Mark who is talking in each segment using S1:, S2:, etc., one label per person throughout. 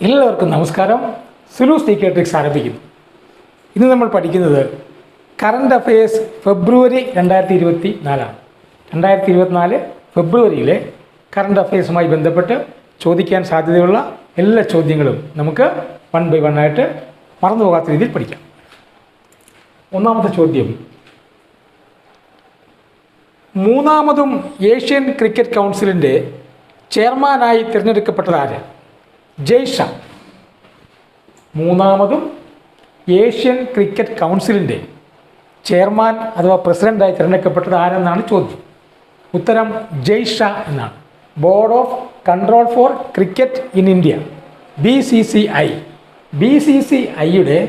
S1: എല്ലാവർക്കും നമസ്കാരം. സുലൂസ് TK. Tricks ആരംഭിക്കുന്നു. ഇന്ന് നമ്മൾ പഠിക്കുന്നത് കറണ്ട് അഫയേഴ്സ് ഫെബ്രുവരി 2024 2024 ഫെബ്രുവരിയിലെ കറണ്ട് അഫയേഴ്സുമായി ബന്ധപ്പെട്ട് ചോദിക്കാൻ സാധ്യതയുള്ള എല്ലാ ചോദ്യങ്ങളും നമുക്ക് 1 by 1 ആയിട്ട് മറന്നു പോകാത്ത രീതിയിൽ പഠിക്കാം. ഒന്നാമത്തെ ചോദ്യം, മൂന്നാമതും ഏഷ്യൻ ക്രിക്കറ്റ് കൗൺസിലിൻ്റെ ചെയർമാനായി തിരഞ്ഞെടുക്കപ്പെട്ടത് ആര്? ജയ് ഷാ. മൂന്നാമതും ഏഷ്യൻ ക്രിക്കറ്റ് കൗൺസിലിൻ്റെ ചെയർമാൻ അഥവാ പ്രസിഡൻ്റായി തിരഞ്ഞെടുക്കപ്പെട്ടത് ആരെന്നാണ് ചോദ്യം. ഉത്തരം ജയ് ഷാ എന്നാണ്. Board of control four cricket in India, BCCI. BCCIയുടെ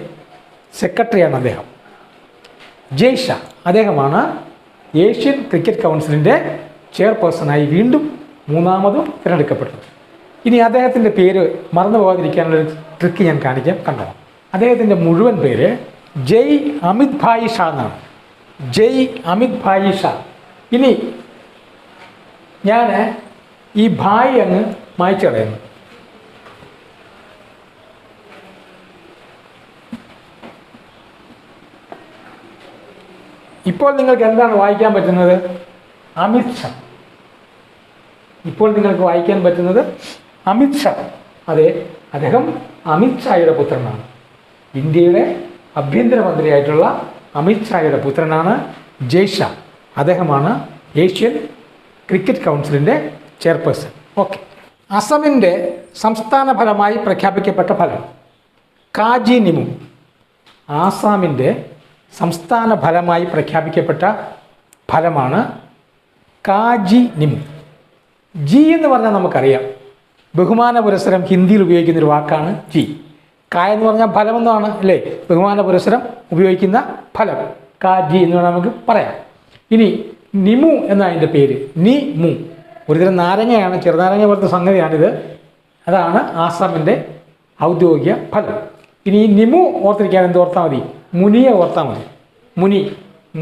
S1: സെക്രട്ടറിയാണ് അദ്ദേഹം, ജയ് ഷാ. അദ്ദേഹമാണ് ഏഷ്യൻ ക്രിക്കറ്റ് കൗൺസിലിൻ്റെ ചെയർപേഴ്സണായി വീണ്ടും മൂന്നാമതും തിരഞ്ഞെടുക്കപ്പെട്ടത്. ഇനി അദ്ദേഹത്തിൻ്റെ പേര് മറന്നു പോകാതിരിക്കാനുള്ളൊരു ട്രിക്ക് ഞാൻ കാണിക്കാം, കണ്ടോ. അദ്ദേഹത്തിൻ്റെ മുഴുവൻ പേര് ജയ് അമിത് ഭായ് ഷാ എന്നാണ്. ജയ് അമിത് ഭായ് ഷാ. ഇനി ഞാൻ ഈ ഭായ് അങ്ങ് മായ്ച്ചു കളയുന്നു. ഇപ്പോൾ നിങ്ങൾക്ക് എന്താണ് വായിക്കാൻ പറ്റുന്നത്? അമിത് ഷാ. ഇപ്പോൾ നിങ്ങൾക്ക് വായിക്കാൻ പറ്റുന്നത് അമിത് ഷാ. അതെ, അദ്ദേഹം അമിത് ഷായുടെ പുത്രനാണ്. ഇന്ത്യയുടെ ആഭ്യന്തരമന്ത്രിയായിട്ടുള്ള അമിത് ഷായുടെ പുത്രനാണ് ജയ് ഷാ. അദ്ദേഹമാണ് ഏഷ്യൻ ക്രിക്കറ്റ് കൗൺസിലിൻ്റെ ചെയർപേഴ്സൺ. ഓക്കെ. അസമിൻ്റെ സംസ്ഥാന ഫലമായി പ്രഖ്യാപിക്കപ്പെട്ട ഫലം കാജി നിമു. ആസാമിൻ്റെ സംസ്ഥാന ഫലമായി പ്രഖ്യാപിക്കപ്പെട്ട ഫലമാണ് കാജി നിമു. ജി എന്ന് പറഞ്ഞാൽ നമുക്കറിയാം, ബഹുമാന പുരസ്സരം ഹിന്ദിയിൽ ഉപയോഗിക്കുന്നൊരു വാക്കാണ് ജി. കായ എന്ന് പറഞ്ഞാൽ ഫലമെന്നാണ് അല്ലേ, ബഹുമാന പുരസ്സരം ഉപയോഗിക്കുന്ന ഫലം കാജി എന്ന് വേണം നമുക്ക് പറയാം. ഇനി നിമു എന്നാണ് അതിൻ്റെ പേര്, നി മു. ഒരുതരം നാരങ്ങയാണ്, ചെറുനാരങ്ങ പോലത്തെ സംഗതിയാണിത്. അതാണ് ആസാമിൻ്റെ ഔദ്യോഗിക ഫലം. ഇനി ഈ നിമു ഓർത്തിരിക്കാൻ എന്ത് ഓർത്താൽ മതി? മുനിയെ ഓർത്താൽ മതി. മുനി,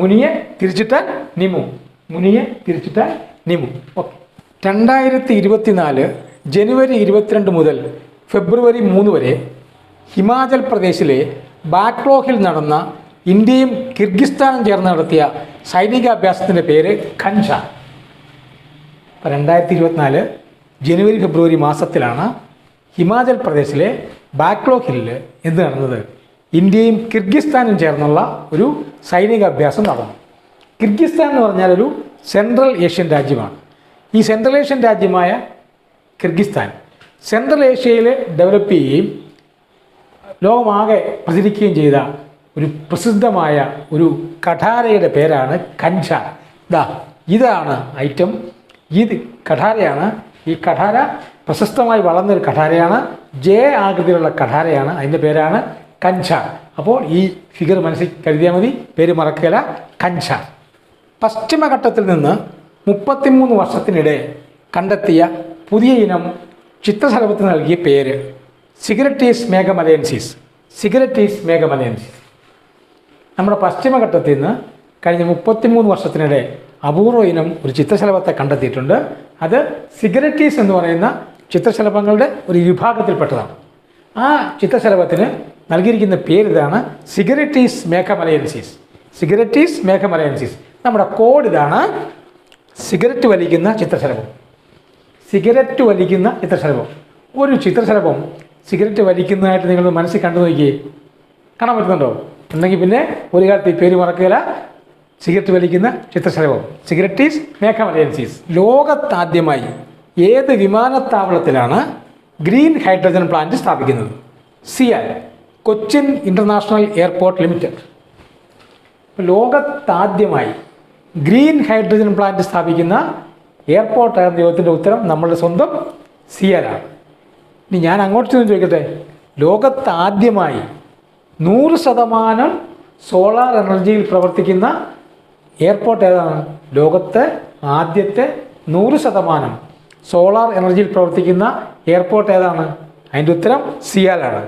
S1: മുനിയെ തിരിച്ചിട്ടാൽ നിമു, മുനിയെ തിരിച്ചിട്ടാൽ നിമു. ഓക്കെ. 2024 ജനുവരി 22 മുതൽ ഫെബ്രുവരി 3 വരെ ഹിമാചൽ പ്രദേശിലെ ബാക്ലോഹിൽ നടന്ന ഇന്ത്യയും കിർഗിസ്ഥാനും ചേർന്ന് നടത്തിയ സൈനികാഭ്യാസത്തിൻ്റെ പേര് ഖൻഷ. 2024 ജനുവരി ഫെബ്രുവരി മാസത്തിലാണ് ഹിമാചൽ പ്രദേശിലെ ബാക്ലോഹിൽ എന്ത് നടന്നത്? ഇന്ത്യയും കിർഗിസ്ഥാനും ചേർന്നുള്ള ഒരു സൈനികാഭ്യാസം നടന്നു. കിർഗിസ്ഥാൻ എന്ന് പറഞ്ഞാൽ ഒരു സെൻട്രൽ ഏഷ്യൻ രാജ്യമാണ്. ഈ സെൻട്രൽ ഏഷ്യൻ രാജ്യമായ കിർഗിസ്ഥാൻ സെൻട്രൽ ഏഷ്യയിൽ ഡെവലപ്പ് ചെയ്യുകയും ലോകമാകെ പ്രചരിക്കുകയും ചെയ്ത ഒരു പ്രസിദ്ധമായ ഒരു കഠാരയുടെ പേരാണ് ഖൻഷ. ഇതാണ് ഐറ്റം. ഇത് കഠാരയാണ്. ഈ കഠാര പ്രശസ്തമായി വളർന്നൊരു കഠാരയാണ്, ജെ ആകൃതിയിലുള്ള കഠാരയാണ്. അതിൻ്റെ പേരാണ് ഖൻഷ. അപ്പോൾ ഈ ഫിഗർ മനസ്സിൽ കരുതിയാൽ മതി, പേര് മറക്കുകയില്ല, ഖൻഷ. പശ്ചിമഘട്ടത്തിൽ നിന്ന് 33 വർഷത്തിനിടെ കണ്ടെത്തിയ പുതിയ ഇനം ചിത്രശലഭത്തിന് നൽകിയ പേര് സിഗരറ്റീസ് മേഘമലയൻസിസ്. സിഗരറ്റീസ് മേഘമലയൻസിസ്. നമ്മുടെ പശ്ചിമഘട്ടത്തിൽ നിന്ന് കഴിഞ്ഞ 33 വർഷത്തിനിടെ അപൂർവ ഇനം ഒരു ചിത്രശലഭത്തെ കണ്ടെത്തിയിട്ടുണ്ട്. അത് സിഗരറ്റീസ് എന്ന് പറയുന്ന ചിത്രശലഭങ്ങളുടെ ഒരു വിഭാഗത്തിൽപ്പെട്ടതാണ്. ആ ചിത്രശലഭത്തിന് നൽകിയിരിക്കുന്ന പേര് ഇതാണ്, സിഗരറ്റീസ് മേഘമലയൻസിസ്. സിഗരറ്റീസ് മേഘമലയൻസിസ്. നമ്മുടെ കോഡ് ഇതാണ്, സിഗരറ്റ് വലിക്കുന്ന ചിത്രശലഭം. സിഗരറ്റ് വലിക്കുന്ന ചിത്രശലഭം. ഒരു ചിത്രശലഭം സിഗരറ്റ് വലിക്കുന്നതായിട്ട് നിങ്ങൾ മനസ്സിൽ കണ്ടു നോക്കിയേ, കാണാൻ പറ്റുന്നുണ്ടോ? ഉണ്ടെങ്കിൽ പിന്നെ ഒരു കാലത്ത് ഈ പേര് മറക്കുകയില്ല, സിഗരറ്റ് വലിക്കുന്ന ചിത്രശലഭം, സിഗരറ്റീസ് മേഘമലയൻസിസ്. ലോകത്താദ്യമായി ഏത് വിമാനത്താവളത്തിലാണ് ഗ്രീൻ ഹൈഡ്രജൻ പ്ലാന്റ് സ്ഥാപിക്കുന്നത്? CIAL, Cochin international airport limited. ലോകത്താദ്യമായി ഗ്രീൻ ഹൈഡ്രജൻ പ്ലാന്റ് സ്ഥാപിക്കുന്ന എയർപോർട്ട് എന്ന ചോദ്യത്തിൻ്റെ ഉത്തരം നമ്മളുടെ സ്വന്തം സിയാലാണ്. ഇനി ഞാൻ അങ്ങോട്ട് ചോദിക്കട്ടെ, ലോകത്താദ്യമായി 100% സോളാർ എനർജിയിൽ പ്രവർത്തിക്കുന്ന എയർപോർട്ട് ഏതാണ്? ലോകത്തെ ആദ്യത്തെ 100% സോളാർ എനർജിയിൽ പ്രവർത്തിക്കുന്ന എയർപോർട്ട് ഏതാണ്? അതിൻ്റെ ഉത്തരം സിയാലാണ്.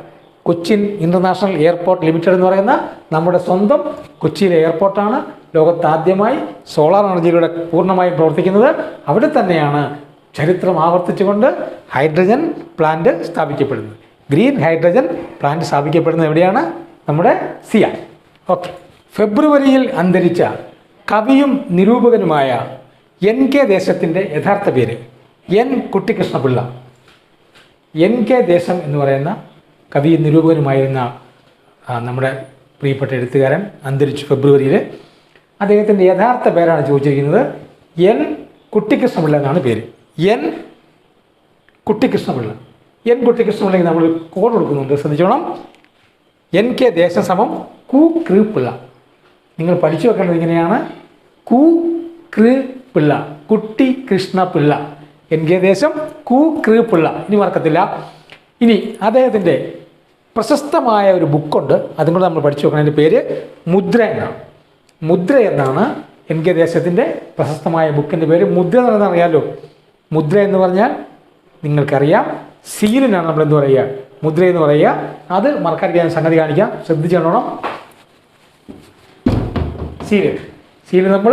S1: കൊച്ചിൻ ഇൻ്റർനാഷണൽ എയർപോർട്ട് ലിമിറ്റഡ് എന്ന് പറയുന്ന നമ്മുടെ സ്വന്തം കൊച്ചിയിലെ എയർപോർട്ടാണ് ലോകത്താദ്യമായി സോളാർ എനർജിയിലൂടെ പൂർണ്ണമായും പ്രവർത്തിക്കുന്നത്. അവിടെ തന്നെയാണ് ചരിത്രം ആവർത്തിച്ചുകൊണ്ട് ഹൈഡ്രജൻ പ്ലാന്റ് സ്ഥാപിക്കപ്പെടുന്നത്. ഗ്രീൻ ഹൈഡ്രജൻ പ്ലാന്റ് സ്ഥാപിക്കപ്പെടുന്നത് എവിടെയാണ്? നമ്മുടെ സിയാൽ. ഓക്കെ. ഫെബ്രുവരിയിൽ അന്തരിച്ച കവിയും നിരൂപകനുമായ NK ദേശത്തിൻ്റെ യഥാർത്ഥ പേര് N. കുട്ടിക്കൃഷ്ണപിള്ള. NK ദേശം എന്ന് പറയുന്ന കവിയും നിരൂപകനുമായിരുന്ന നമ്മുടെ പ്രിയപ്പെട്ട എഴുത്തുകാരൻ അന്തരിച്ചു ഫെബ്രുവരിയിൽ. അദ്ദേഹത്തിൻ്റെ യഥാർത്ഥ പേരാണ് ചോദിച്ചിരിക്കുന്നത്. N. കുട്ടിക്കൃഷ്ണപിള്ള എന്നാണ് പേര്. N. കുട്ടിക്കൃഷ്ണപിള്ള. N. കുട്ടിക്കൃഷ്ണപിള്ളയ്ക്ക് നമ്മൾ കോഡ് കൊടുക്കുന്നുണ്ട്, ശ്രദ്ധിച്ചോണം. NK ദേശം സമം കു കൃ പിള്ള. നിങ്ങൾ പഠിച്ചു വെക്കേണ്ടത് ഇങ്ങനെയാണ്: കു കൃ പിള്ള, കുട്ടി കൃഷ്ണ പിള്ള. NK ദേശം കു കൃ പിള്ള. ഇനി മറക്കത്തില്ല. ഇനി അദ്ദേഹത്തിൻ്റെ പ്രശസ്തമായ ഒരു ബുക്കുണ്ട്, അതും കൂടെ നമ്മൾ പഠിച്ചു വെക്കണം. അതിൻ്റെ പേര് മുദ്ര എന്നാണ്. മുദ്ര എന്നാണ് NK ദേശത്തിൻ്റെ പ്രശസ്തമായ ബുക്കിൻ്റെ പേര്. മുദ്ര എന്ന് പറഞ്ഞാൽ അറിയാമല്ലോ. മുദ്ര എന്ന് പറഞ്ഞാൽ നിങ്ങൾക്കറിയാം, സീലിനാണ് നമ്മൾ എന്ത് പറയുക? മുദ്ര എന്ന് പറയുക. അത് മറക്കാതിരിക്കാൻ സംഗതി കാണിക്കാം, ശ്രദ്ധിച്ചു കാണണം. സീല് നമ്മൾ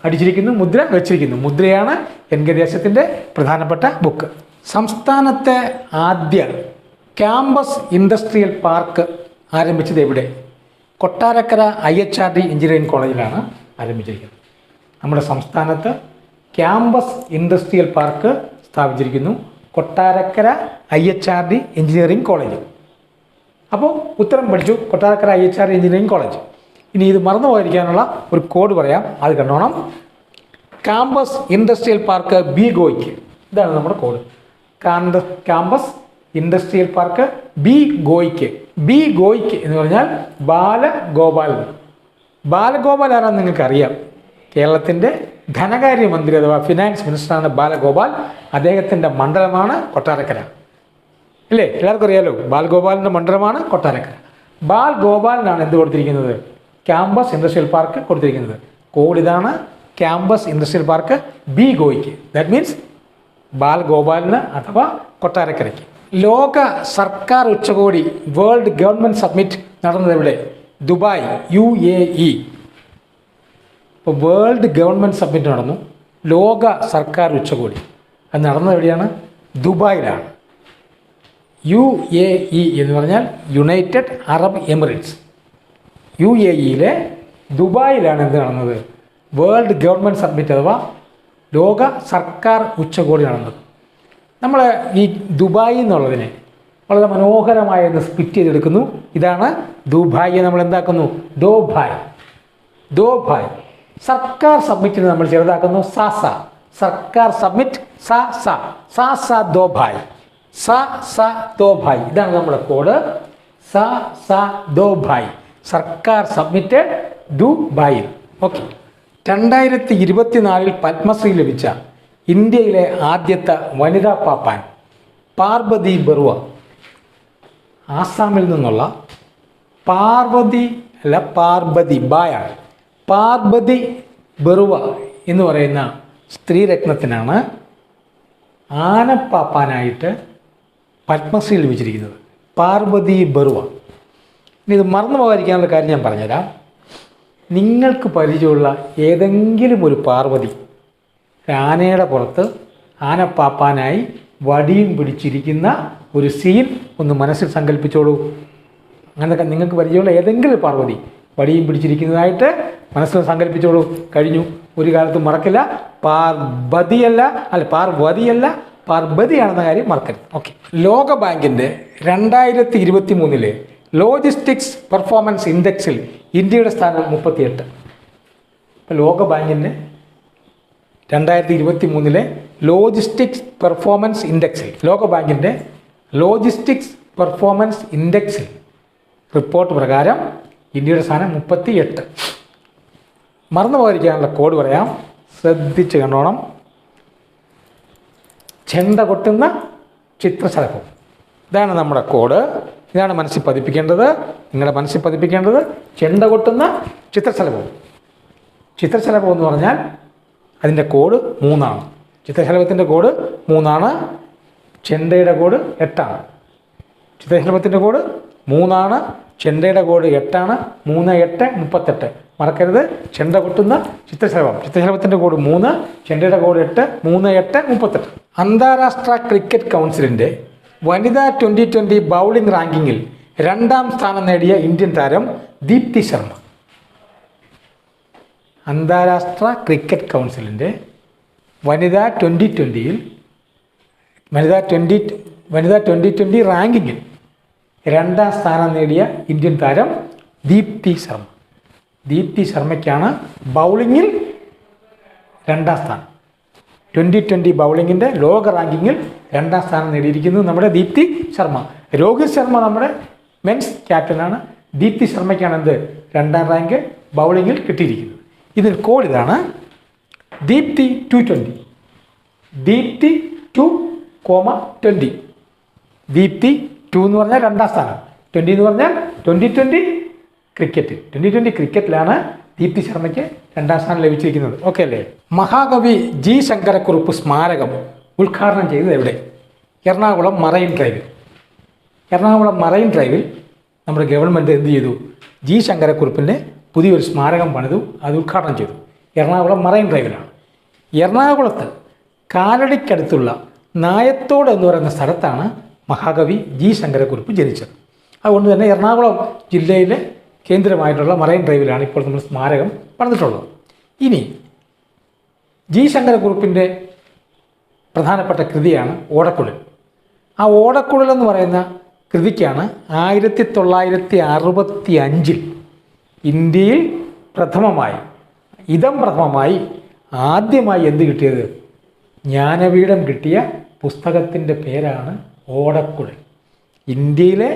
S1: അടിച്ചിരിക്കുന്നു, മുദ്ര വെച്ചിരിക്കുന്നു. മുദ്രയാണ് NK ദേശത്തിൻ്റെ പ്രധാനപ്പെട്ട ബുക്ക്. സംസ്ഥാനത്തെ ആദ്യ ക്യാമ്പസ് ഇൻഡസ്ട്രിയൽ പാർക്ക് ആരംഭിച്ചത് എവിടെ? കൊട്ടാരക്കര IHRD എഞ്ചിനീയറിംഗ് കോളേജിലാണ് ആരംഭിച്ചിരിക്കുന്നത്. നമ്മുടെ സംസ്ഥാനത്ത് ക്യാമ്പസ് ഇൻഡസ്ട്രിയൽ പാർക്ക് സ്ഥാപിച്ചിരിക്കുന്നു കൊട്ടാരക്കര IHRD എഞ്ചിനീയറിംഗ് കോളേജ്. അപ്പോൾ ഉത്തരം പഠിച്ചു, കൊട്ടാരക്കര IHRD എഞ്ചിനീയറിംഗ് കോളേജ്. ഇനി ഇത് മറന്നു പോയിരിക്കാനുള്ള ഒരു കോഡ് പറയാം, അത് കണ്ടോണം. ക്യാമ്പസ് ഇൻഡസ്ട്രിയൽ പാർക്ക് ബി ഗോയ്ക്ക്. ഇതാണ് നമ്മുടെ code. Campus industrial park B ഗോയ്ക്ക്. ബി ഗോയ്ക്ക് എന്ന് പറഞ്ഞാൽ ബാലഗോപാൽ. ബാലഗോപാൽ ആരാണെന്ന് നിങ്ങൾക്കറിയാം. കേരളത്തിൻ്റെ ധനകാര്യമന്ത്രി അഥവാ ഫിനാൻസ് മിനിസ്റ്ററാണ് ബാലഗോപാൽ. അദ്ദേഹത്തിൻ്റെ മണ്ഡലമാണ് കൊട്ടാരക്കര. അല്ലേ? എല്ലാവർക്കും അറിയാലോ, ബാലഗോപാലിൻ്റെ മണ്ഡലമാണ് കൊട്ടാരക്കര. ബാലഗോപാലിനാണ് എന്ത് കൊടുത്തിരിക്കുന്നത്? ക്യാമ്പസ് ഇൻഡസ്ട്രിയൽ പാർക്ക് കൊടുത്തിരിക്കുന്നത്. കോഡ് ഇതാണ്: ക്യാമ്പസ് ഇൻഡസ്ട്രിയൽ പാർക്ക് ബി ഗോയ്ക്ക്. ദാറ്റ് മീൻസ് ബാലഗോപാലിന് അഥവാ കൊട്ടാരക്കരയ്ക്ക്. ലോക സർക്കാർ ഉച്ചകോടി വേൾഡ് ഗവൺമെൻറ് സബ്മിറ്റ് നടന്നത് എവിടെ? Dubai, UAE. ഇപ്പോൾ വേൾഡ് ഗവൺമെൻറ് സബ്മിറ്റ് നടന്നു. ലോക സർക്കാർ ഉച്ചകോടി അത് നടന്നത് എവിടെയാണ്? ദുബായിലാണ്. UAE എന്ന് പറഞ്ഞാൽ യുണൈറ്റഡ് അറബ് എമിറേറ്റ്സ്. UAEയിലെ ദുബായിലാണ് എന്ത് നടന്നത്? വേൾഡ് ഗവൺമെൻറ് സബ്മിറ്റ് അഥവാ ലോക സർക്കാർ ഉച്ചകോടി നടന്നത്. നമ്മൾ ഈ ദുബായ് എന്നുള്ളതിനെ വളരെ മനോഹരമായി ഒന്ന് സ്പ്ലിറ്റ് ചെയ്തെടുക്കുന്നു. ഇതാണ് ദുബായ്. നമ്മൾ എന്താക്കുന്നു? ദോഭായ്. ദോഭായ്. സർക്കാർ സബ്മിറ്റിന് നമ്മൾ ചെറുതാക്കുന്നു സാസ. സർക്കാർ സബ്മിറ്റ് സാസ ദോഭായ്. സ ദോഭായ്. ഇതാണ് നമ്മുടെ കോഡ്. സ ദോഭായ്. സർക്കാർ സബ്മിറ്റ് ദുബായിൽ. ഓക്കെ. 2024 പത്മശ്രീ ലഭിച്ച ഇന്ത്യയിലെ ആദ്യത്തെ വനിതാ പാപ്പാൻ പാർവതി ബറുവ. ആസാമിൽ നിന്നുള്ള പാർവതി ബായാണ്. പാർവതി ബറുവ എന്ന് പറയുന്ന സ്ത്രീരത്നത്തിനാണ് ആനപ്പാപ്പാനായിട്ട് പത്മശ്രീ ലഭിച്ചിരിക്കുന്നത്. പാർവതി ബറുവ. ഇനി ഇത് മറന്നു പോകാതിരിക്കാനുള്ള കാര്യം ഞാൻ പറഞ്ഞുതരാം. നിങ്ങൾക്ക് പരിചയമുള്ള ഏതെങ്കിലും ഒരു പാർവതി ആനയുടെ പുറത്ത് ആനപ്പാപ്പാനായി വടിയും പിടിച്ചിരിക്കുന്ന ഒരു സീൻ ഒന്ന് മനസ്സിൽ സങ്കല്പിച്ചോളൂ. അങ്ങനെ നിങ്ങൾക്ക് പരിചയമുള്ള ഏതെങ്കിലും പാർവതി വടിയും പിടിച്ചിരിക്കുന്നതായിട്ട് മനസ്സിൽ സങ്കല്പിച്ചോളൂ. കഴിഞ്ഞു. ഒരു കാലത്തും മറക്കില്ല. പാർവതിയല്ല പാർവതിയാണെന്ന കാര്യം മറക്കരുത്. ഓക്കെ. ലോക ബാങ്കിൻ്റെ 2023 ലോജിസ്റ്റിക്സ് പെർഫോമൻസ് ഇൻഡെക്സിൽ ഇന്ത്യയുടെ സ്ഥാനം 38. ഇപ്പോൾ ലോക ബാങ്കിൻ്റെ 2023 ലോജിസ്റ്റിക്സ് പെർഫോമൻസ് ഇൻഡെക്സിൽ, ലോക ബാങ്കിൻ്റെ ലോജിസ്റ്റിക്സ് പെർഫോമൻസ് ഇൻഡെക്സിൽ റിപ്പോർട്ട് പ്രകാരം ഇന്ത്യയുടെ സ്ഥാനം 38. മറന്നു പോകാതിരിക്കാനുള്ള കോഡ് പറയാം, ശ്രദ്ധിച്ച് കണ്ടോണം. ചെണ്ട കൊട്ടുന്ന ചിത്രശലഭം. ഇതാണ് നമ്മുടെ കോഡ്. ഇതാണ് മനസ്സിൽ പതിപ്പിക്കേണ്ടത്. നിങ്ങളുടെ മനസ്സിൽ പതിപ്പിക്കേണ്ടത് ചെണ്ട കൊട്ടുന്ന ചിത്രശലഭം. ചിത്രശലഭം എന്ന് പറഞ്ഞാൽ അതിൻ്റെ കോഡ് 3 ചിത്രശലഭത്തിൻ്റെ കോഡ് 3. ചെണ്ടയുടെ കോഡ് 8. ചിത്രശലഭത്തിൻ്റെ കോഡ് 3. ചെണ്ടയുടെ കോഡ് 8. 3, 8, 38. മറക്കരുത്. ചെണ്ട കൊട്ടുന്ന ചിത്രശലഭം. ചിത്രശലഭത്തിൻ്റെ കോഡ് 3, ചെണ്ടയുടെ കോഡ് 8, 3, 8, 38. അന്താരാഷ്ട്ര ക്രിക്കറ്റ് കൗൺസിലിൻ്റെ വനിതാ 2020 ബൗളിംഗ് റാങ്കിങ്ങിൽ 2ാം സ്ഥാനം നേടിയ ഇന്ത്യൻ താരം ദീപ്തി ശർമ്മ. അന്താരാഷ്ട്ര ക്രിക്കറ്റ് കൗൺസിലിൻ്റെ വനിതാ 2020 റാങ്കിങ്ങിൽ 2ാം സ്ഥാനം നേടിയ ഇന്ത്യൻ താരം ദീപ്തി ശർമ്മ. ദീപ്തി ശർമ്മയ്ക്കാണ് ബൗളിങ്ങിൽ 2ാം സ്ഥാനം. 2020 ബൗളിങ്ങിൻ്റെ ലോക റാങ്കിങ്ങിൽ 2ാം സ്ഥാനം നേടിയിരിക്കുന്നത് നമ്മുടെ ദീപ്തി ശർമ്മ. രോഹിത് ശർമ്മ നമ്മുടെ മെൻസ് ക്യാപ്റ്റനാണ്. ദീപ്തി ശർമ്മയ്ക്കാണ് എന്ത് 2ാം റാങ്ക് ബൗളിങ്ങിൽ കിട്ടിയിരിക്കുന്നത്. ഇതിന് കോഡ് ഇതാണ്: ദീപ്തി 220. ദീപ്തി 2,20. ദീപ്തി 2 എന്ന് പറഞ്ഞാൽ 2ാം സ്ഥാനം, 20 എന്ന് പറഞ്ഞാൽ 2020 ക്രിക്കറ്റിലാണ് ദീപ്തി ശർമ്മയ്ക്ക് 2ാം സ്ഥാനം ലഭിച്ചിരിക്കുന്നത്. ഓക്കെ അല്ലേ? മഹാകവി ജി ശങ്കരക്കുറുപ്പ് സ്മാരകം ഉദ്ഘാടനം ചെയ്തത് എവിടെ? എറണാകുളം മറൈൻ ഡ്രൈവിൽ. എറണാകുളം മറൈൻ ഡ്രൈവിൽ നമ്മുടെ ഗവൺമെൻറ് എന്ത് ചെയ്തു? ജി ശങ്കരക്കുറുപ്പിൻ്റെ പുതിയൊരു സ്മാരകം പണിതു. അത് ഉദ്ഘാടനം ചെയ്തു. എറണാകുളം മറൈൻ ഡ്രൈവിലാണ്. എറണാകുളത്ത് കാലടിക്കടുത്തുള്ള നായത്തോട് എന്ന് പറയുന്ന സ്ഥലത്താണ് മഹാകവി ജി ശങ്കരക്കുറുപ്പ് ജനിച്ചത്. അതുകൊണ്ട് തന്നെ എറണാകുളം ജില്ലയിലെ കേന്ദ്രമായിട്ടുള്ള മറൈൻ ഡ്രൈവിലാണ് ഇപ്പോൾ നമ്മൾ സ്മാരകം പണിതിട്ടുള്ളത്. ഇനി ജി ശങ്കരക്കുറുപ്പിൻ്റെ പ്രധാനപ്പെട്ട കൃതിയാണ് ഓടക്കുഴൽ. ആ ഓടക്കുഴൽ എന്ന് പറയുന്ന കൃതിക്കാണ് 1965 ഇന്ത്യയിൽ പ്രഥമമായി ആദ്യമായി എന്ത് കിട്ടിയത്? ജ്ഞാനപീഠം കിട്ടിയ പുസ്തകത്തിൻ്റെ പേരാണ് ഓടക്കുഴൽ. ഇന്ത്യയിലെ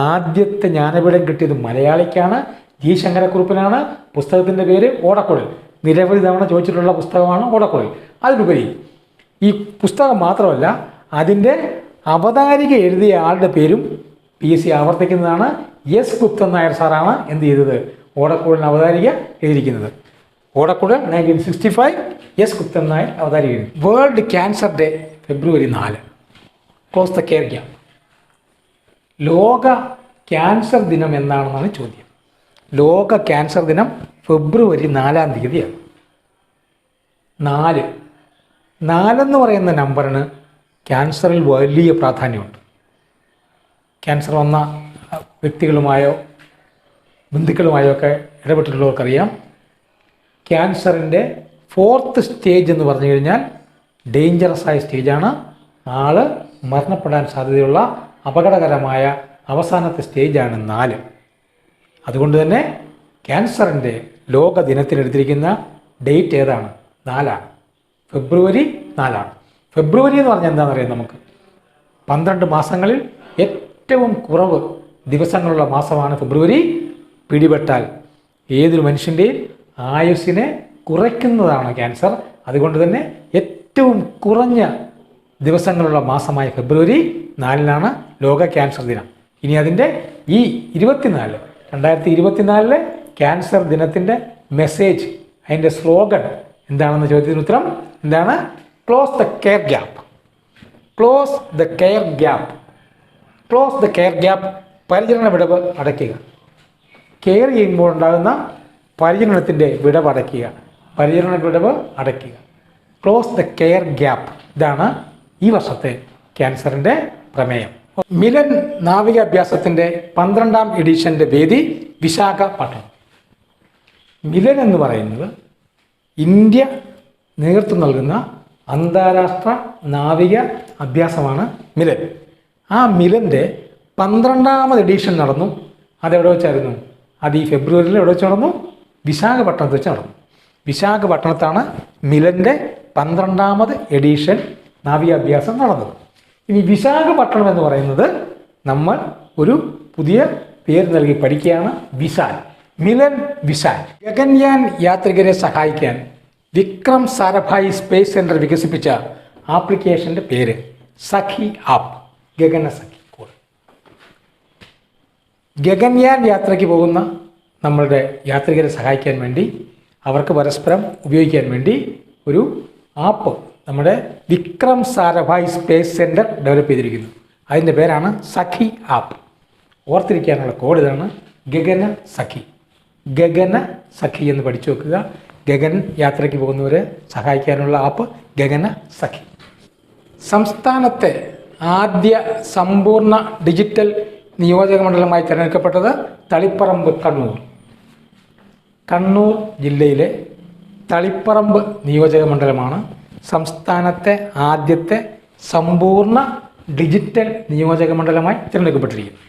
S1: ആദ്യത്തെ ജ്ഞാനപീഠം കിട്ടിയത് മലയാളിക്കാണ്, ജി ശങ്കരക്കുറുപ്പിനാണ്. പുസ്തകത്തിൻ്റെ പേര് ഓടക്കുഴൽ. നിരവധി തവണ ചോദിച്ചിട്ടുള്ള പുസ്തകമാണ് ഓടക്കുഴൽ. അതിലുപരി ഈ പുസ്തകം മാത്രമല്ല, അതിൻ്റെ അവതാരിക എഴുതിയ ആളുടെ പേരും PSC ആവർത്തിക്കുന്നതാണ്. എസ് ഗുപ്തൻ നായർ സാറാണ് എന്ത് ചെയ്തത്? ഓടക്കുഴലിന് അവതാരിക എഴുതിയിരിക്കുന്നത്. ഓടക്കുഴൽ 1965, എസ് ഗുപ്തൻ നായർ അവതാരിക എഴുതി. World cancer day February 4. Close the care gap. ലോക ക്യാൻസർ ദിനം എന്നാണെന്നാണ് ചോദ്യം. ലോക ക്യാൻസർ ദിനം February 4 4 എന്ന് പറയുന്ന നമ്പറിന് ക്യാൻസറിൽ വലിയ പ്രാധാന്യമുണ്ട്. ക്യാൻസർ വന്ന വ്യക്തികളുമായോ ബന്ധുക്കളുമായോ ഒക്കെ ഇടപെട്ടിട്ടുള്ളവർക്കറിയാം, ക്യാൻസറിൻ്റെ 4th സ്റ്റേജ് എന്ന് പറഞ്ഞു കഴിഞ്ഞാൽ ഡേഞ്ചറസ് ആയ സ്റ്റേജാണ്. ആള് മരണപ്പെടാൻ സാധ്യതയുള്ള അപകടകരമായ അവസാനത്തെ സ്റ്റേജാണ് 4. അതുകൊണ്ട് തന്നെ ക്യാൻസറിൻ്റെ ലോക ദിനത്തിനെടുത്തിരിക്കുന്ന ഡേറ്റ് ഏതാണ്? 4 February 4. ഫെബ്രുവരി എന്ന് പറഞ്ഞാൽ എന്താണെന്നറിയാം നമുക്ക്? 12 മാസങ്ങളിൽ ഏറ്റവും കുറവ് ദിവസങ്ങളുള്ള മാസമാണ് ഫെബ്രുവരി. പിടിപെട്ടാൽ ഏതൊരു മനുഷ്യൻ്റെയും ആയുസ്സിനെ കുറയ്ക്കുന്നതാണ് ക്യാൻസർ. അതുകൊണ്ട് തന്നെ ഏറ്റവും കുറഞ്ഞ ദിവസങ്ങളുള്ള മാസമായ February 4 ലോക ക്യാൻസർ ദിനം. ഇനി അതിൻ്റെ ഈ 2024 ക്യാൻസർ ദിനത്തിൻ്റെ മെസ്സേജ്, അതിൻ്റെ സ്ലോഗൻ എന്താണെന്ന് ചോദ്യത്തിന് ഉത്തരം എന്താണ്? Close the care gap. Close the care gap. Close the care gap. പരിചരണ വിടവ് അടയ്ക്കുക. കെയർ ചെയ്യുമ്പോൾ ഉണ്ടാകുന്ന പരിചരണത്തിൻ്റെ വിടവ് അടയ്ക്കുക. പരിചരണ വിടവ് അടയ്ക്കുക. Close the care gap. ഇതാണ് ഈ വർഷത്തെ ക്യാൻസറിൻ്റെ പ്രമേയം. മിലൻ നാവികാഭ്യാസത്തിൻ്റെ 12ാം എഡിഷൻ്റെ വേദി വിശാഖപട്ടണം. മിലൻ എന്ന് പറയുന്നത് ഇന്ത്യ നേതൃത്വം നൽകുന്ന അന്താരാഷ്ട്ര നാവിക അഭ്യാസമാണ് മിലൻ. ആ മിലൻ്റെ 12ാമത് എഡിഷൻ നടന്നു. അതെവിടെ വെച്ചായിരുന്നു? അത് ഈ ഫെബ്രുവരിയിൽ എവിടെ വെച്ച് നടന്നു? വിശാഖപട്ടണത്ത് വെച്ച് നടന്നു. വിശാഖപട്ടണത്താണ് മിലൻ്റെ 12ാമത് എഡിഷൻ നാവികാഭ്യാസം നടന്നത്. ഇനി വിശാഖപട്ടണം എന്ന് പറയുന്നത് നമ്മൾ ഒരു പുതിയ പേര് നൽകി പഠിക്കുകയാണ്, വിസാൽ. മിലൻ വിസാൽ. ഗഗൻയാൻ യാത്രികരെ സഹായിക്കാൻ വിക്രം സാരാഭായി സ്പേസ് സെൻറ്റർ വികസിപ്പിച്ച ആപ്ലിക്കേഷൻ്റെ പേര് സഖി ആപ്പ്. ഗഗന സഖി. ഗഗൻയാൻ യാത്രയ്ക്ക് പോകുന്ന നമ്മളുടെ യാത്രികരെ സഹായിക്കാൻ വേണ്ടി, അവർക്ക് പരസ്പരം ഉപയോഗിക്കാൻ വേണ്ടി ഒരു ആപ്പ് നമ്മുടെ Vikram Sarabhai space centre develop ചെയ്തിരിക്കുന്നു. അതിൻ്റെ പേരാണ് സഖി ആപ്പ്. ഓർത്തിരിക്കാനുള്ള കോഡ് ഇതാണ്: ഗഗന സഖി. ഗഗന സഖി എന്ന് പഠിച്ചു വെക്കുക. ഗഗൻ യാത്രയ്ക്ക് പോകുന്നവരെ സഹായിക്കാനുള്ള ആപ്പ് ഗഗന സഖി. സംസ്ഥാനത്തെ ആദ്യ സമ്പൂർണ്ണ ഡിജിറ്റൽ നിയോജക മണ്ഡലമായി തിരഞ്ഞെടുക്കപ്പെട്ടത് തളിപ്പറമ്പ് കണ്ണൂർ. കണ്ണൂർ ജില്ലയിലെ തളിപ്പറമ്പ് നിയോജക മണ്ഡലമാണ് സംസ്ഥാനത്തെ ആദ്യത്തെ സമ്പൂർണ്ണ ഡിജിറ്റൽ നിയോജക മണ്ഡലമായി തിരഞ്ഞെടുക്കപ്പെട്ടിരിക്കുന്നത്.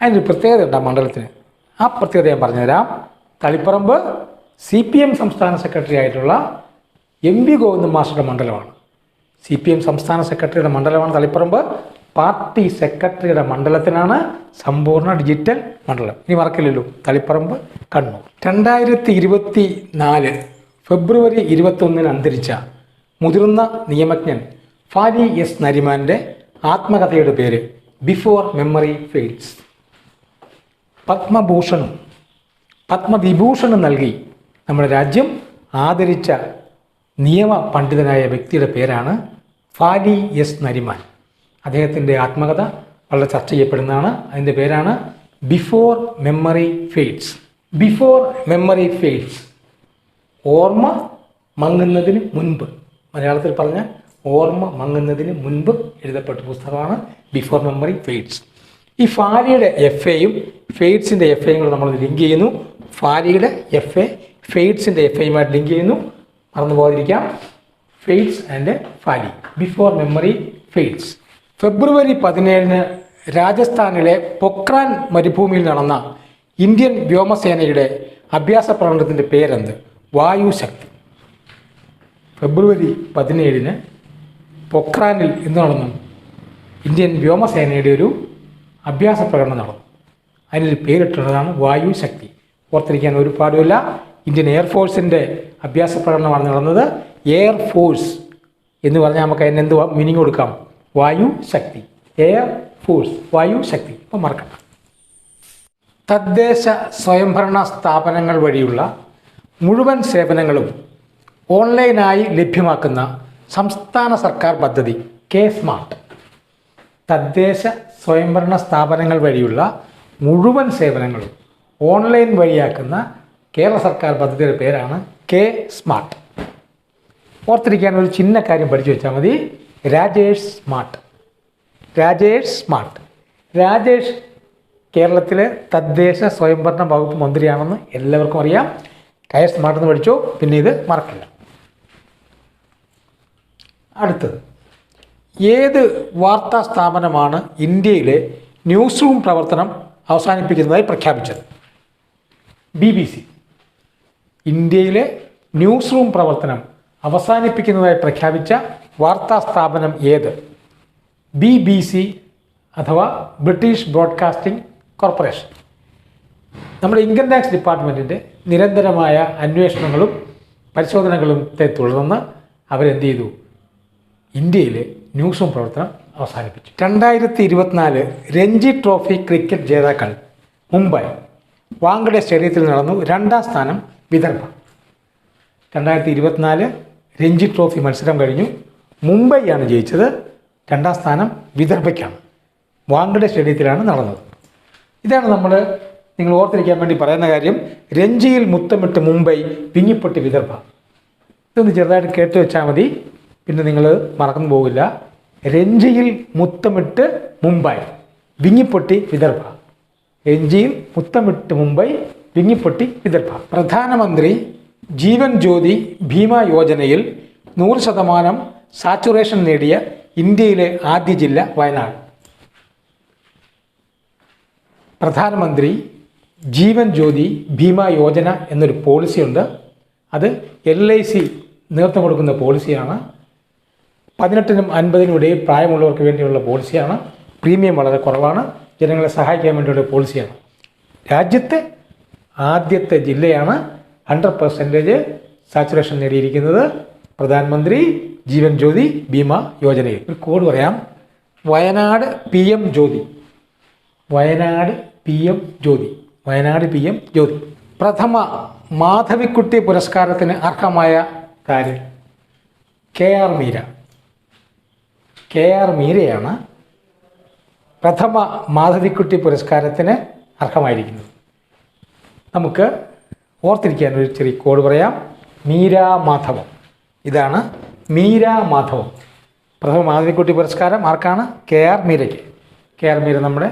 S1: അതിനൊരു പ്രത്യേകതയുണ്ട് ആ മണ്ഡലത്തിന്. ആ പ്രത്യേകത ഞാൻ പറഞ്ഞുതരാം. തളിപ്പറമ്പ് CPM സംസ്ഥാന സെക്രട്ടറി ആയിട്ടുള്ള MV ഗോവിന്ദൻ മാസ്റ്ററുടെ മണ്ഡലമാണ്. CPM സംസ്ഥാന സെക്രട്ടറിയുടെ മണ്ഡലമാണ് തളിപ്പറമ്പ്. പാർട്ടി സെക്രട്ടറിയുടെ മണ്ഡലത്തിനാണ് സമ്പൂർണ്ണ ഡിജിറ്റൽ മണ്ഡലം. ഇനി മറക്കില്ലല്ലോ, തളിപ്പറമ്പ് കണ്ണൂർ. 2024 ഫെബ്രുവരി 21 അന്തരിച്ച മുതിർന്ന നിയമജ്ഞൻ ഫാലി എസ് നരിമാൻ്റെ ആത്മകഥയുടെ പേര് ബിഫോർ മെമ്മറി ഫെയിൽസ്. പത്മഭൂഷണും പത്മവിഭൂഷണും നൽകി നമ്മുടെ രാജ്യം ആദരിച്ച നിയമ പണ്ഡിതനായ വ്യക്തിയുടെ പേരാണ് ഫാലി എസ് നരിമാൻ. അദ്ദേഹത്തിൻ്റെ ആത്മകഥ വളരെ ചർച്ച ചെയ്യപ്പെടുന്നതാണ്. അതിൻ്റെ പേരാണ് before memory fails. Before memory fails, ഓർമ്മ മങ്ങുന്നതിന് മുൻപ്. മലയാളത്തിൽ പറഞ്ഞാൽ ഓർമ്മ മങ്ങുന്നതിന് മുൻപ് എഴുതപ്പെട്ട പുസ്തകമാണ് ബിഫോർ മെമ്മറി ഫെയിൽസ്. ഈ ഫാലിയുടെ FAയും ഫെയ്ഡ്സിൻ്റെ FAയും കൂടെ നമ്മൾ ലിങ്ക് ചെയ്യുന്നു. ഫാലിയുടെ FA ഫെയ്ഡ്സിൻ്റെ FAയുമായിട്ട് ലിങ്ക് ചെയ്യുന്നു. മറന്നു പോകാതിരിക്കാം. Fades and folly, before memory fails. ഫെബ്രുവരി 17 രാജസ്ഥാനിലെ പൊക്രാൻ മരുഭൂമിയിൽ നടന്ന ഇന്ത്യൻ വ്യോമസേനയുടെ അഭ്യാസ പ്രകടനത്തിൻ്റെ പേരെന്ത്? വായുശക്തി. ഫെബ്രുവരി 17 പൊക്രാനിൽ എന്ത് നടന്നു? ഇന്ത്യൻ വ്യോമസേനയുടെ ഒരു അഭ്യാസ പ്രകടനം നടന്നു. അതിനൊരു പേരിട്ടുള്ളതാണ് വായുശക്തി. ഓർത്തിരിക്കാൻ ഒരു പാടുമില്ല. ഇന്ത്യൻ എയർഫോഴ്സിൻ്റെ അഭ്യാസ പ്രകടനമാണ് നടന്നത്. എയർ ഫോഴ്സ് എന്ന് പറഞ്ഞാൽ നമുക്ക് അതിന് എന്ത് മീനിങ് കൊടുക്കാം? വായുശക്തി. Air force, Vayu Shakti. അപ്പം മറക്കണ്ട. തദ്ദേശ സ്വയംഭരണ സ്ഥാപനങ്ങൾ വഴിയുള്ള മുഴുവൻ സേവനങ്ങളും ഓൺലൈനായി ലഭ്യമാക്കുന്ന സംസ്ഥാന സർക്കാർ പദ്ധതി K-സ്മാർട്ട്. തദ്ദേശ സ്വയംഭരണ സ്ഥാപനങ്ങൾ വഴിയുള്ള മുഴുവൻ സേവനങ്ങളും ഓൺലൈൻ വഴിയാക്കുന്ന കേരള സർക്കാർ പദ്ധതിയുടെ പേരാണ് K-സ്മാർട്ട്. ഓർത്തിരിക്കാൻ ഒരു ചിന്ന കാര്യം പഠിച്ചു വെച്ചാൽ മതി. രാജേഷ് സ്മാർട്ട്. രാജേഷ് സ്മാർട്ട്. രാജേഷ് കേരളത്തിലെ തദ്ദേശ സ്വയംഭരണ വകുപ്പ് മന്ത്രിയാണെന്ന് എല്ലാവർക്കും അറിയാം. രാജേഷ് സ്മാർട്ട് എന്ന് പഠിച്ചോ, പിന്നെ ഇത് മറക്കില്ല. അടുത്തത്, ഏത് വാർത്താ സ്ഥാപനമാണ് ഇന്ത്യയിലെ ന്യൂസ് റൂം പ്രവർത്തനം അവസാനിപ്പിക്കുന്നതായി പ്രഖ്യാപിച്ചത്? BBC. ഇന്ത്യയിലെ ന്യൂസ് റൂം പ്രവർത്തനം അവസാനിപ്പിക്കുന്നതായി പ്രഖ്യാപിച്ച വാർത്താ സ്ഥാപനം ഏത്? BBC അഥവാ ബ്രിട്ടീഷ് ബ്രോഡ്കാസ്റ്റിംഗ് കോർപ്പറേഷൻ. നമ്മുടെ ഇൻകം ടാക്സ് ഡിപ്പാർട്ട്മെൻറ്റിൻ്റെ നിരന്തരമായ അന്വേഷണങ്ങളും പരിശോധനകളും തുടർന്ന് അവരെന്ത് ചെയ്തു? ഇന്ത്യയിലെ ന്യൂസ് റൂം പ്രവർത്തനം അവസാനിപ്പിച്ചു. 2024 രഞ്ജി ട്രോഫി ക്രിക്കറ്റ് ജേതാക്കൾ മുംബൈ വാങ്കഡെ സ്റ്റേഡിയത്തിൽ നടന്നു. 2ാം സ്ഥാനം വിദർഭ. 2024 രഞ്ജി ട്രോഫി മത്സരം കഴിഞ്ഞു. മുംബൈയാണ് ജയിച്ചത്. 2ാം സ്ഥാനം വിദർഭയ്ക്കാണ്. വാങ്കഡെ സ്റ്റേഡിയത്തിലാണ് നടന്നത്. ഇതാണ് നിങ്ങൾ ഓർത്തിരിക്കാൻ വേണ്ടി പറയുന്ന കാര്യം. രഞ്ജിയിൽ മുത്തമിട്ട് മുംബൈ, വിങ്ങിപ്പൊട്ടി വിദർഭ. ഇതൊന്ന് ചെറുതായിട്ട് കേട്ട് വെച്ചാൽ മതി, പിന്നെ നിങ്ങൾ മറന്നു പോകില്ല. രഞ്ജിയിൽ മുത്തമിട്ട് മുംബൈ, വിങ്ങിപ്പൊട്ടി വിദർഭ. രഞ്ജിയിൽ മുത്തമിട്ട് മുംബൈ, വിങ്ങിപ്പൊട്ടി വിദർഭ. പ്രധാനമന്ത്രി ജീവൻ ജ്യോതി ഭീമ യോജനയിൽ 100% സാച്ചുറേഷൻ നേടിയ ഇന്ത്യയിലെ ആദ്യ ജില്ല വയനാട്. പ്രധാനമന്ത്രി ജീവൻ ജ്യോതി ഭീമ യോജന എന്നൊരു പോളിസിയുണ്ട്. അത് LIC നേതൃത്വം കൊടുക്കുന്ന പോളിസിയാണ്. 18-നും 50-നും ഇടയിൽ പ്രായമുള്ളവർക്ക് വേണ്ടിയുള്ള പോളിസിയാണ്. പ്രീമിയം വളരെ കുറവാണ്. ജനങ്ങളെ സഹായിക്കാൻ വേണ്ടിയുള്ള പോളിസിയാണ്. രാജ്യത്തെ ആദ്യത്തെ ജില്ലയാണ് 100% സാച്ചുറേഷൻ നേടിയിരിക്കുന്നത് പ്രധാനമന്ത്രി ജീവൻ ജ്യോതി ഭീമ യോജനയിൽ. ഒരു കോഡ് പറയാം. വയനാട് PM ജ്യോതി. വയനാട് PM ജ്യോതി. വയനാട് PM ജ്യോതി. പ്രഥമ മാധവിക്കുട്ടി പുരസ്കാരത്തിന് അർഹമായ താരം KR മീര. KR മീരയാണ് പ്രഥമ മാധവിക്കുട്ടി പുരസ്കാരത്തിന് അർഹമായിരിക്കുന്നത്. നമുക്ക് ഓർത്തിരിക്കാൻ ഒരു ചെറിയ കോഡ് പറയാം. മീരാ മാധവം. ഇതാണ് മീരാ മാധവം. പ്രഥമ മാധവിക്കുട്ടി പുരസ്കാരം ആർക്കാണ്? KR മീരയ്ക്ക്. KR മീര നമ്മുടെ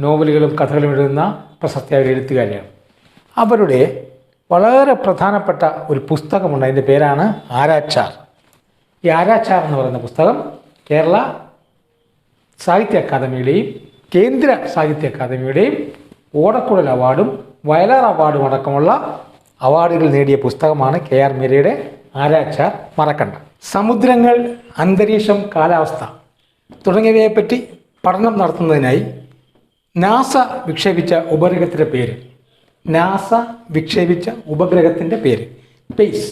S1: നോവലുകളും കഥകളും എഴുതുന്ന പ്രശസ്തയായ ഒരു എഴുത്തുകാരിയാണ്. അവരുടെ വളരെ പ്രധാനപ്പെട്ട ഒരു പുസ്തകമുണ്ട്. അതിൻ്റെ പേരാണ് ആരാച്ചാർ. ഈ ആരാച്ചാർ എന്ന് പറയുന്ന പുസ്തകം കേരള സാഹിത്യ അക്കാദമിയുടെയും കേന്ദ്ര സാഹിത്യ അക്കാദമിയുടെയും ഓടക്കുഴൽ അവാർഡും വയലാർ അവാർഡും അടക്കമുള്ള അവാർഡുകൾ നേടിയ പുസ്തകമാണ് KR മീരയുടെ ആരാച്ചാർ. മറക്കണ്ട. സമുദ്രങ്ങൾ, അന്തരീക്ഷം, കാലാവസ്ഥ തുടങ്ങിയവയെപ്പറ്റി പഠനം നടത്തുന്നതിനായി നാസ വിക്ഷേപിച്ച ഉപഗ്രഹത്തിൻ്റെ പേര് പേസ്.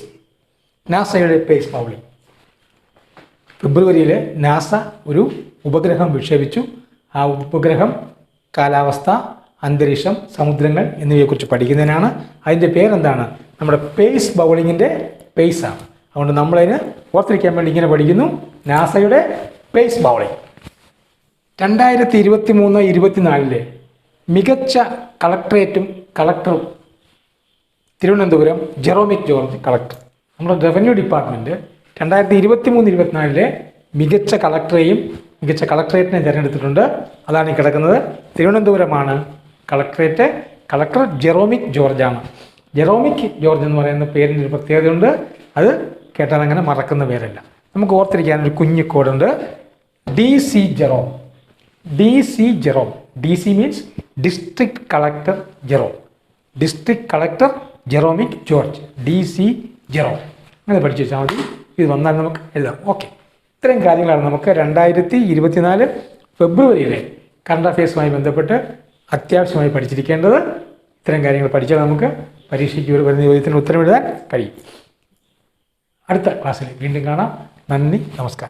S1: നാസയുടെ പേസ് ബൗളിംഗ്. ഫെബ്രുവരിയിൽ നാസ ഒരു ഉപഗ്രഹം വിക്ഷേപിച്ചു. ആ ഉപഗ്രഹം കാലാവസ്ഥ, അന്തരീക്ഷം, സമുദ്രങ്ങൾ എന്നിവയെക്കുറിച്ച് പഠിക്കുന്നതിനാണ്. അതിൻ്റെ പേരെന്താണ്? നമ്മുടെ പേസ് ബൗളിങ്ങിൻ്റെ പേസാണ്. അതുകൊണ്ട് നമ്മളതിന് ഓർത്തിരിക്കാൻ വേണ്ടി ഇങ്ങനെ പഠിക്കുന്നു, നാസയുടെ പേസ് ബൗളിംഗ്. 2023-24 മികച്ച കളക്ടറേറ്റും കളക്ടറും തിരുവനന്തപുരം ജെറോമിക് ജോർജ് കളക്ടർ. നമ്മുടെ റവന്യൂ ഡിപ്പാർട്ട്മെൻറ്റ് 2023-24 മികച്ച കളക്ടറേയും മികച്ച കളക്ടറേറ്റിനെ തിരഞ്ഞെടുത്തിട്ടുണ്ട്. അതാണ് ഈ കിടക്കുന്നത്. തിരുവനന്തപുരമാണ് കളക്ടറേറ്റ്. കളക്ടർ ജെറോമിക് ജോർജാണ്. ജെറോമിക് ജോർജ് എന്ന് പറയുന്ന പേരിന് ഒരു പ്രത്യേകതയുണ്ട്. അത് കേട്ടാൽ അങ്ങനെ മറക്കുന്ന പേരല്ല. നമുക്ക് ഓർത്തിരിക്കാൻ ഒരു കുഞ്ഞു കോഡുണ്ട്. DC Jerome. DC means district collector Jerome. District collector Jeromic George. DC Jerome. അങ്ങനെ പഠിച്ചു വെച്ചാൽ മതി. ഇത് വന്നാൽ നമുക്ക് എഴുതാം. ഓക്കെ, ഇത്രയും കാര്യങ്ങളാണ് നമുക്ക് 2024 ഫെബ്രുവരിയിലെ കറണ്ട് അഫയേഴ്സുമായി ബന്ധപ്പെട്ട് അത്യാവശ്യമായി പഠിച്ചിരിക്കേണ്ടത്. ഇത്തരം കാര്യങ്ങൾ പഠിച്ചാൽ നമുക്ക് പരീക്ഷയ്ക്ക് വരുന്ന ചോദ്യത്തിന് ഉത്തരമെഴുതാൻ കഴിയും. അടുത്ത ക്ലാസ്സിൽ വീണ്ടും കാണാം. നന്ദി, നമസ്കാരം.